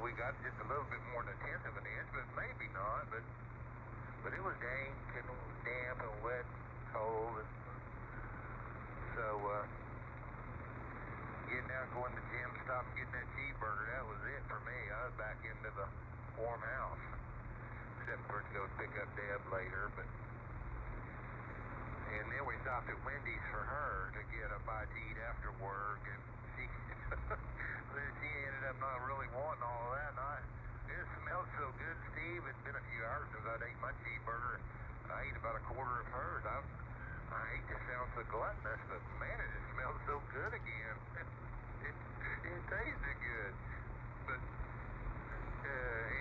we got just a little bit more than a tenth of an inch, but maybe not. But it was dank and damp and wet, and cold, and so getting out, going to the gym, stopping, getting that cheeseburger. That was it for me. I was back into the warm house, except for to go pick up Deb later, but. And then we stopped at Wendy's for her to get a bite to eat after work, and she ended up not really wanting all of that. And it smelled so good, Steve. It's been a few hours since I'd ate my cheeseburger. I ate about a quarter of hers. I hate to sound so gluttonous, but man, it just smelled so good again. It tasted good. But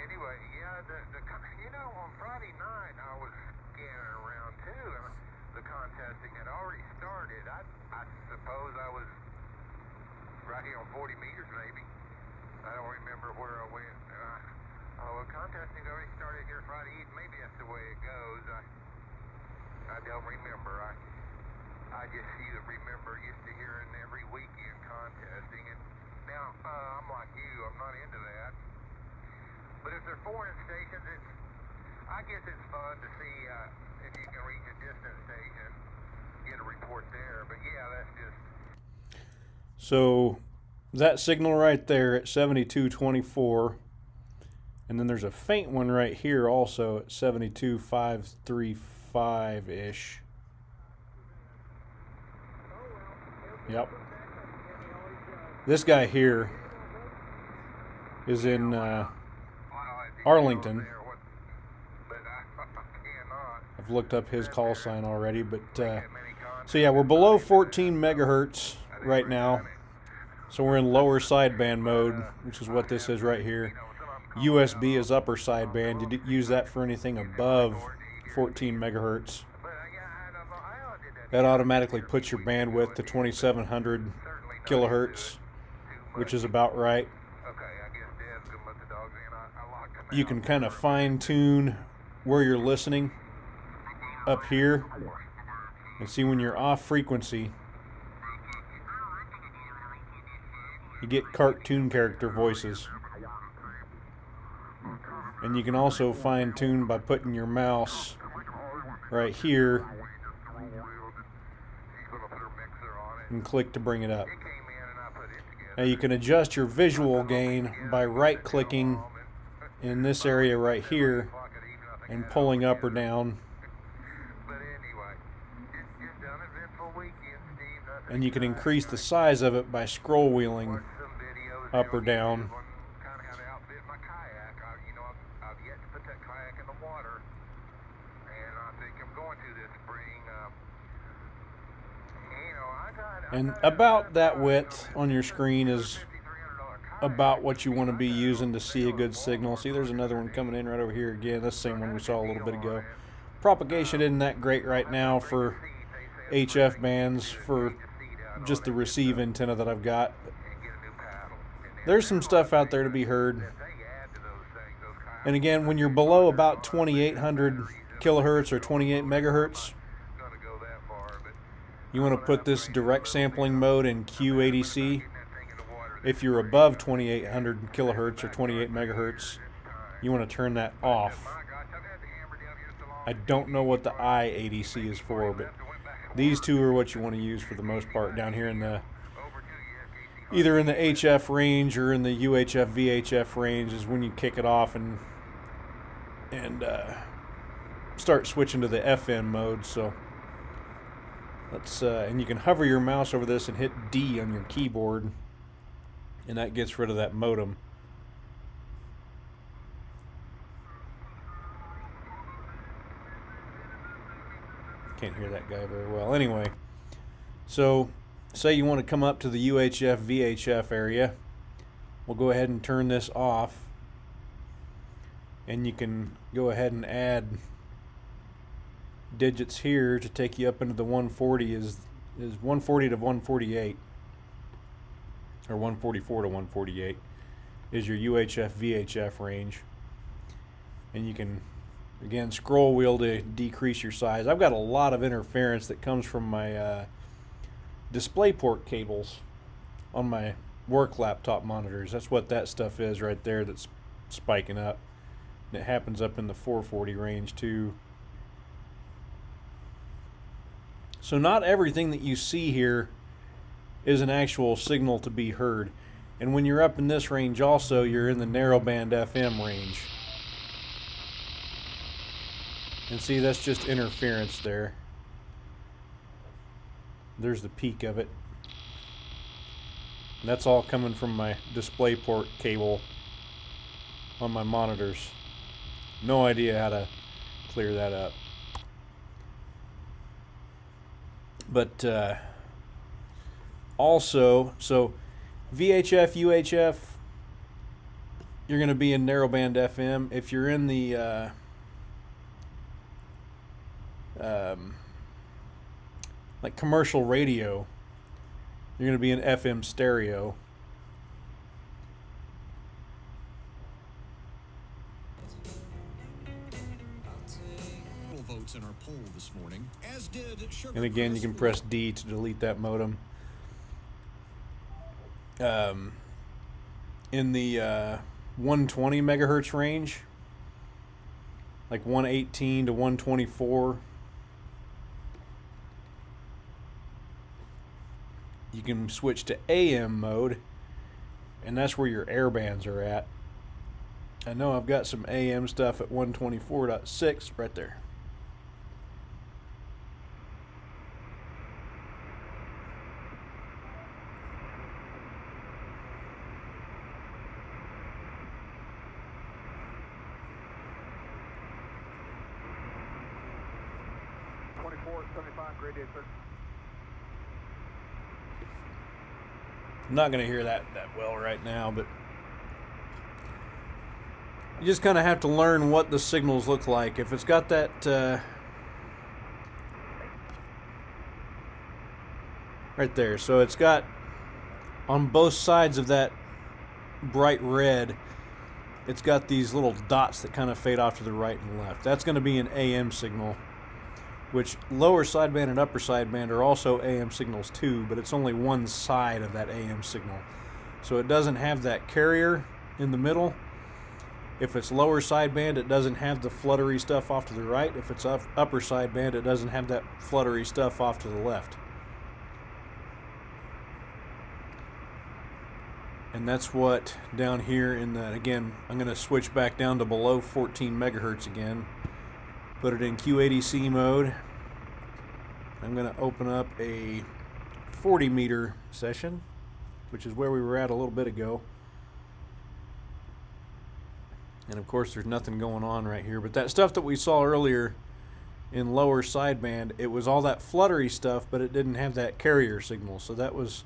anyway, yeah, on Friday night I was scanning around too. The contesting had already started. I suppose I was right here on 40 meters maybe. I don't remember where I went. Contesting already started here Friday evening. Maybe that's the way it goes. I don't remember. I just remember used to hearing every weekend contesting. And now, I'm like you. I'm not into that. But if they're foreign stations, I guess it's fun to see if you can reach a distant station, get a report there. But yeah, that's just. So that signal right there at 7224, and then there's a faint one right here also at 72535-ish. Yep. This guy here is in Arlington. I've looked up his call sign already, but so yeah, we're below 14 megahertz right now. So we're in lower sideband mode, which is what this is right here. USB is upper sideband. You use that for anything above 14 megahertz. That automatically puts your bandwidth to 2700 kilohertz, which is about right. You can kind of fine tune where you're listening up here. And see, when you're off frequency, you get cartoon character voices. And you can also fine tune by putting your mouse right here and click to bring it up. Now you can adjust your visual gain by right clicking in this area right here and pulling up or down. And you can increase the size of it by scroll wheeling up or down. And about that width on your screen is about what you want to be using to see a good signal. See, there's another one coming in right over here again. That's the same one we saw a little bit ago. Propagation isn't that great right now for HF bands, for just the receive antenna that I've got. There's some stuff out there to be heard. And again, when you're below about 2800 kilohertz or 28 megahertz, you want to put this direct sampling mode in QADC. If you're above 2800 kilohertz or 28 megahertz, you want to turn that off. I don't know what the IADC is for, but these two are what you want to use for the most part down here in the either in the HF range or in the UHF VHF range is when you kick it off and start switching to the FM mode. So let's and you can hover your mouse over this and hit D on your keyboard, and that gets rid of that modem. Can't hear that guy very well. Anyway, so say you want to come up to the UHF VHF area, we'll go ahead and turn this off, and you can go ahead and add digits here to take you up into the 140 is 140 to 148, or 144 to 148 is your UHF VHF range. And you can again scroll wheel to decrease your size. I've got a lot of interference that comes from my DisplayPort cables on my work laptop monitors. That's what that stuff is right there that's spiking up. And it happens up in the 440 range too. So not everything that you see here is an actual signal to be heard. And when you're up in this range also, you're in the narrowband FM range. And see, that's just interference there. There's the peak of it. And that's all coming from my DisplayPort cable on my monitors. No idea how to clear that up. But also, so VHF, UHF, you're going to be in narrowband FM. If you're in the like commercial radio, you're going to be in FM stereo. Votes in our poll this morning, as did Sugar And again, you can press D to delete that modem. In the 120 megahertz range, like 118 to 124, you can switch to AM mode, and that's where your air bands are at. I know I've got some AM stuff at 124.6 right there. Grade 8, sir. I'm not going to hear that well right now, but you just kind of have to learn what the signals look like. If it's got that right there, so it's got on both sides of that bright red, it's got these little dots that kind of fade off to the right and left. That's going to be an AM signal, which lower sideband and upper sideband are also AM signals too, but it's only one side of that AM signal. So it doesn't have that carrier in the middle. If it's lower sideband, it doesn't have the fluttery stuff off to the right. If it's upper sideband, it doesn't have that fluttery stuff off to the left. And that's what down here in the, again, I'm going to switch back down to below 14 megahertz again. Put it in QADC mode. I'm going to open up a 40 meter session, which is where we were at a little bit ago. And of course there's nothing going on right here, but that stuff that we saw earlier in lower sideband, it was all that fluttery stuff, but it didn't have that carrier signal. So that was,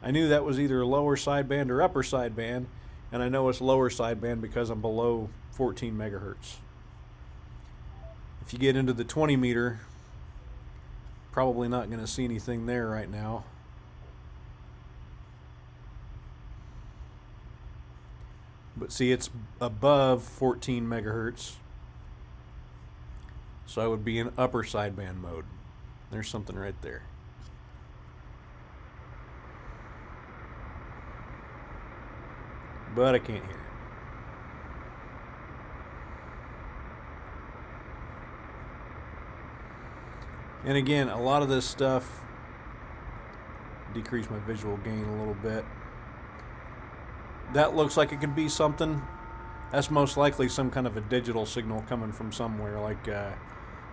I knew that was either lower sideband or upper sideband, and I know it's lower sideband because I'm below 14 megahertz. If you get into the 20 meter, probably not going to see anything there right now. But see, it's above 14 megahertz. So I would be in upper sideband mode. There's something right there. But I can't hear it. And again, a lot of this stuff, decrease my visual gain a little bit. That looks like it could be something. That's most likely some kind of a digital signal coming from somewhere. Like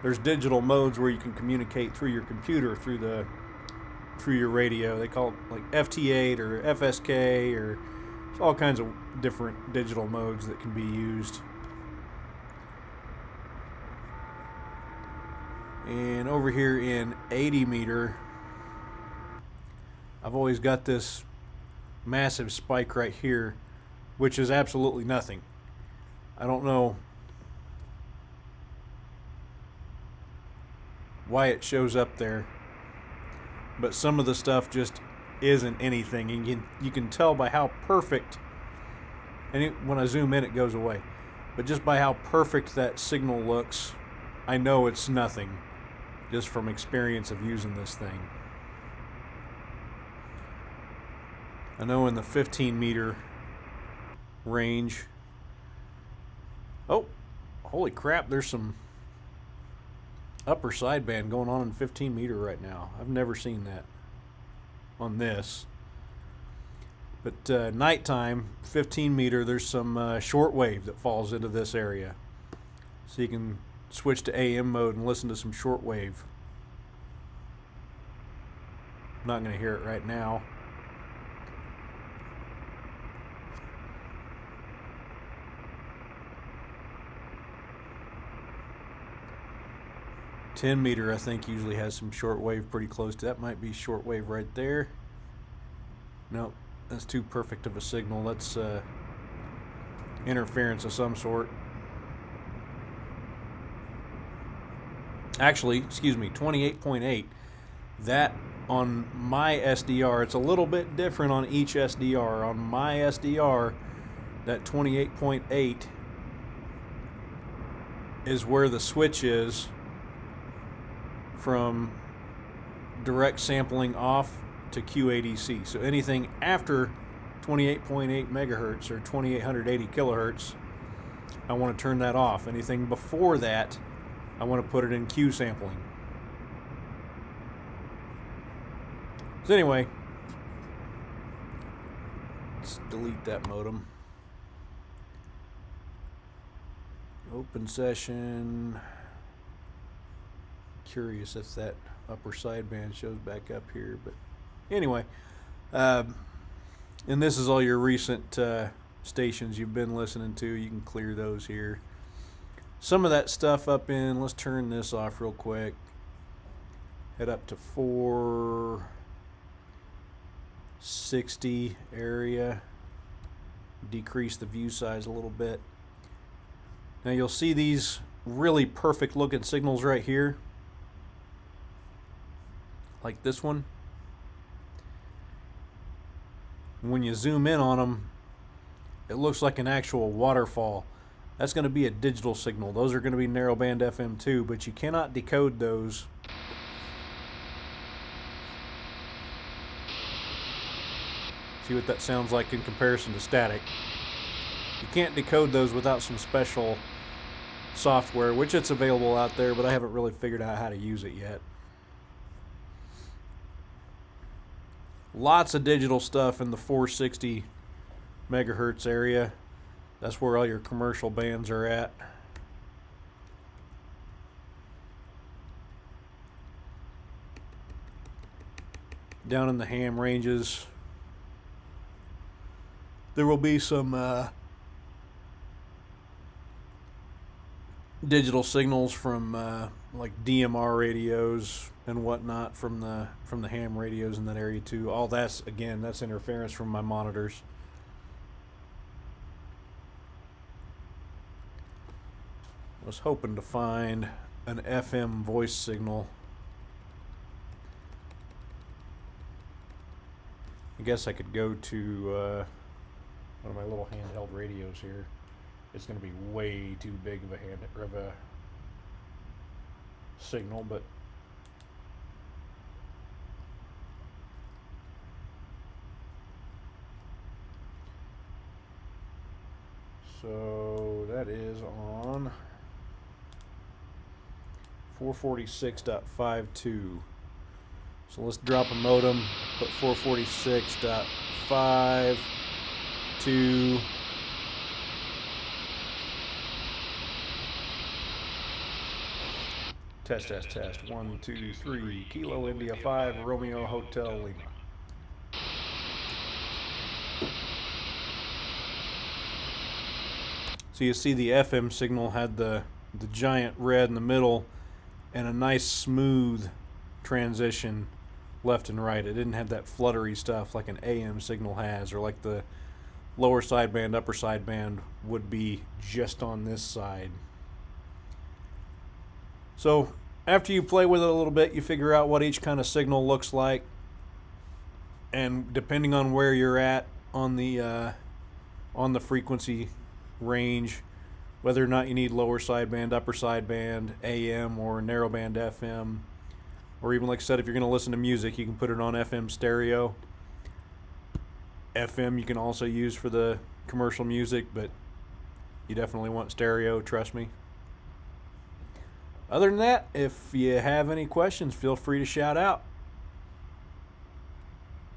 there's digital modes where you can communicate through your computer, through your radio. They call it like FT8 or FSK, or there's all kinds of different digital modes that can be used. And over here in 80 meter, I've always got this massive spike right here, which is absolutely nothing. I don't know why it shows up there, but some of the stuff just isn't anything. And you can tell by how perfect, and when I zoom in it goes away, but just by how perfect that signal looks, I know it's nothing, just from experience of using this thing. I know in the 15 meter range, Oh, holy crap, there's some upper sideband going on in 15 meter right now. I've never seen that on this. But nighttime, 15 meter, there's some shortwave that falls into this area. So you can switch to AM mode and listen to some shortwave. I'm not going to hear it right now. .10 meter, I think, usually has some shortwave pretty close to that. Might be shortwave right there. Nope, that's too perfect of a signal. That's interference of some sort. Actually, excuse me, 28.8. That on my SDR, it's a little bit different on each SDR. On my SDR, that 28.8 is where the switch is from direct sampling off to QADC. So anything after 28.8 megahertz or 2880 kilohertz, I want to turn that off. Anything before that, I want to put it in Q sampling. So anyway, let's delete that modem. Open session. Curious if that upper sideband shows back up here, but anyway, and this is all your recent stations you've been listening to. You can clear those here. Some of that stuff up in, let's turn this off real quick. Head up to 460 area. Decrease the view size a little bit. Now you'll see these really perfect looking signals right here. Like this one. When you zoom in on them, it looks like an actual waterfall. That's going to be a digital signal. Those are going to be narrowband FM too, but you cannot decode those. See what that sounds like in comparison to static. You can't decode those without some special software, which it's available out there, but I haven't really figured out how to use it yet. Lots of digital stuff in the 460 megahertz area. That's where all your commercial bands are at. Down in the ham ranges, there will be some digital signals from like DMR radios and whatnot from the ham radios in that area too. All that's, again, that's interference from my monitors. I was hoping to find an FM voice signal. I guess I could go to one of my little handheld radios here. It's going to be way too big of a signal, but so that is on 446.52. So let's drop a modem, put 446.52. Test, test, test. 1, 2, 3. Kilo India 5, Romeo Hotel Lima. So you see the FM signal had the giant red in the middle and a nice smooth transition left and right. It didn't have that fluttery stuff like an AM signal has, or like the lower sideband, upper sideband would be just on this side. So after you play with it a little bit, you figure out what each kind of signal looks like, and depending on where you're at on the frequency range, whether or not you need lower sideband, upper sideband, AM, or narrowband FM, or even, like I said, if you're going to listen to music, you can put it on FM stereo. FM you can also use for the commercial music, but You definitely want stereo, trust me. Other than that, if you have any questions, feel free to shout out.